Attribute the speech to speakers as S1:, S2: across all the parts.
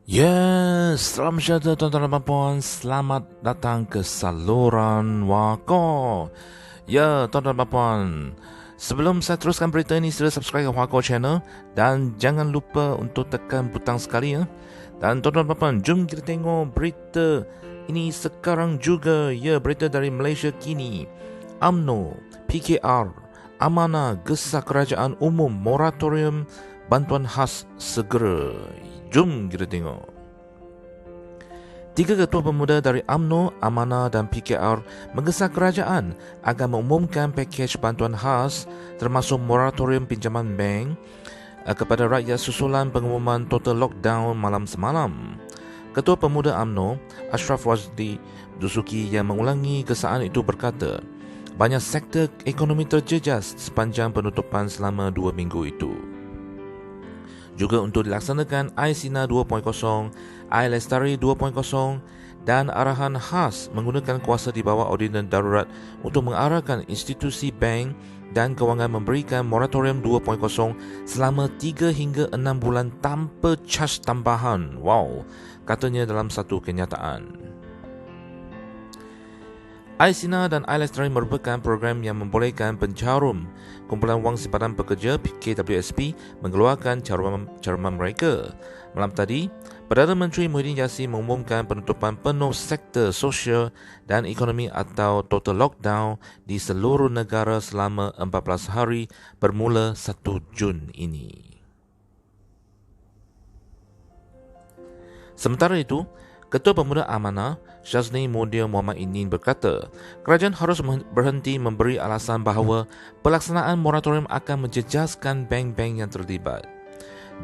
S1: Selamat sejahtera tuan-tuan dan puan. Selamat datang ke saluran Wako. Tuan-tuan dan puan, sebelum saya teruskan berita ini, sila subscribe ke Wako channel dan jangan lupa untuk tekan butang sekali ya. Dan tuan-tuan dan puan, jom kita tengok berita ini sekarang juga. Berita dari Malaysia kini. UMNO, PKR, amanah gesah kerajaan umum moratorium bantuan khas segera. Jom kita tengok. 3 ketua pemuda dari UMNO, Amanah dan PKR menggesa kerajaan agar mengumumkan pakej bantuan khas termasuk moratorium pinjaman bank kepada rakyat susulan pengumuman total lockdown malam semalam. Ketua pemuda UMNO, Ashraf Wazdi Dusuki, yang mengulangi gesaan itu berkata, banyak sektor ekonomi terjejas sepanjang penutupan selama 2 minggu itu. Juga untuk dilaksanakan iSINA 2.0, iLestari 2.0 dan arahan khas menggunakan kuasa di bawah ordinan darurat untuk mengarahkan institusi bank dan kewangan memberikan moratorium 2.0 selama 3 hingga 6 bulan tanpa caj tambahan. Wow, katanya dalam satu kenyataan. iSINA dan iLestari merupakan program yang membolehkan pencarum kumpulan wang simpanan pekerja KWSP mengeluarkan caruman mereka. Malam tadi, Perdana Menteri Muhyiddin Yassin mengumumkan penutupan penuh sektor sosial dan ekonomi atau total lockdown di seluruh negara selama 14 hari bermula 1 Jun ini. Sementara itu, Ketua Pemuda Amanah, Syazni Mudia Muhammad Inin berkata, kerajaan harus berhenti memberi alasan bahawa pelaksanaan moratorium akan menjejaskan bank-bank yang terlibat.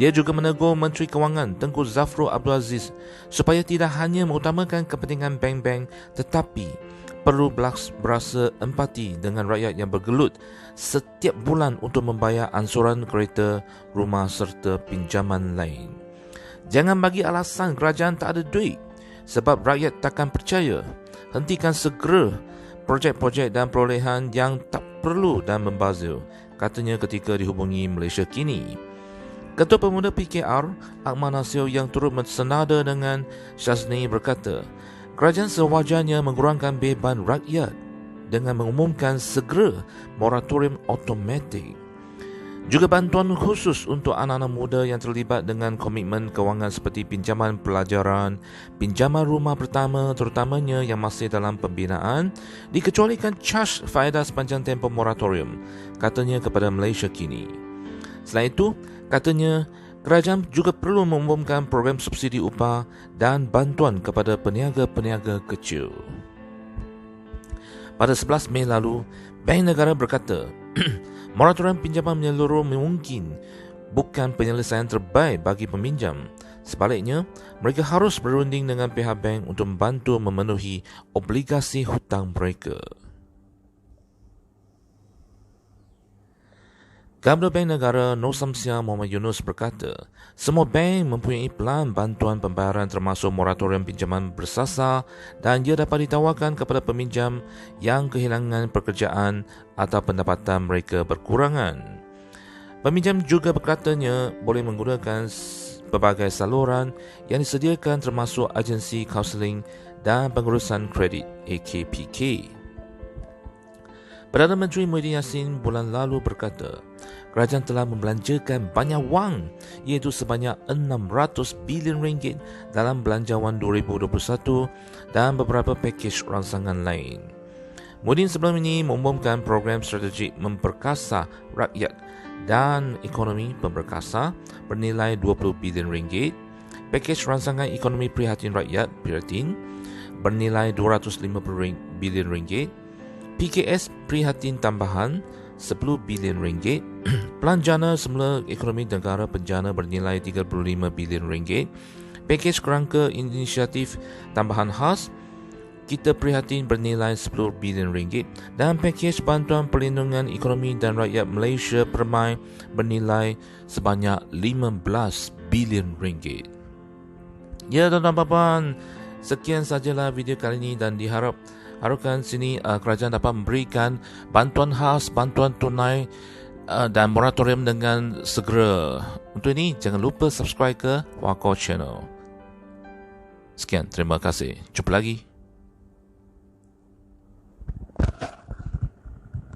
S1: Dia juga menegur Menteri Kewangan Tengku Zafrul Abdul Aziz supaya tidak hanya mengutamakan kepentingan bank-bank tetapi perlu berasa empati dengan rakyat yang bergelut setiap bulan untuk membayar ansuran kereta, rumah serta pinjaman lain. Jangan bagi alasan kerajaan tak ada duit sebab rakyat takkan percaya. Hentikan segera projek-projek dan perolehan yang tak perlu dan membazir, katanya ketika dihubungi Malaysia Kini. Ketua Pemuda PKR, Ahmad Nasir, yang turut bersenada dengan Syazni berkata, kerajaan sewajarnya mengurangkan beban rakyat dengan mengumumkan segera moratorium automatik. Juga bantuan khusus untuk anak-anak muda yang terlibat dengan komitmen kewangan seperti pinjaman pelajaran, pinjaman rumah pertama terutamanya yang masih dalam pembinaan, dikecualikan caj faedah sepanjang tempoh moratorium, katanya kepada Malaysia Kini. Selain itu, katanya kerajaan juga perlu mengumumkan program subsidi upah dan bantuan kepada peniaga-peniaga kecil. Pada 11 Mei lalu, Bank Negara berkata, moratorium pinjaman menyeluruh mungkin bukan penyelesaian terbaik bagi peminjam. Sebaliknya, mereka harus berunding dengan pihak bank untuk membantu memenuhi obligasi hutang mereka. Gubernur Bank Negara Nur Samsia Muhammad Yunus berkata, semua bank mempunyai pelan bantuan pembayaran termasuk moratorium pinjaman bersasar dan ia dapat ditawarkan kepada peminjam yang kehilangan pekerjaan atau pendapatan mereka berkurangan. Peminjam juga berkatanya boleh menggunakan pelbagai saluran yang disediakan termasuk agensi kaunseling dan pengurusan kredit AKPK. Perdana Menteri Muhyiddin Yassin bulan lalu berkata, kerajaan telah membelanjakan banyak wang iaitu sebanyak 600 bilion ringgit dalam belanjawan 2021 dan beberapa pakej rangsangan lain. Muhyiddin sebelum ini mengumumkan program strategik memperkasa rakyat dan ekonomi pemberkasa bernilai 20 bilion ringgit, pakej rangsangan ekonomi prihatin rakyat Prihatin bernilai 250 bilion ringgit, PKS Prihatin Tambahan 10 bilion ringgit, Pelan Jana Semula Ekonomi Negara Penjana bernilai 35 bilion ringgit, pakej kerangka inisiatif tambahan khas Kita Prihatin bernilai 10 bilion ringgit dan pakej bantuan perlindungan ekonomi dan rakyat Malaysia Permai bernilai sebanyak 15 bilion ringgit. Ya tuan-tuan dan puan, sekian sajalah video kali ini dan harapkan sini kerajaan dapat memberikan bantuan khas, bantuan tunai dan moratorium dengan segera. Untuk ini jangan lupa subscribe ke Wako Channel. Sekian, terima kasih. Jumpa lagi.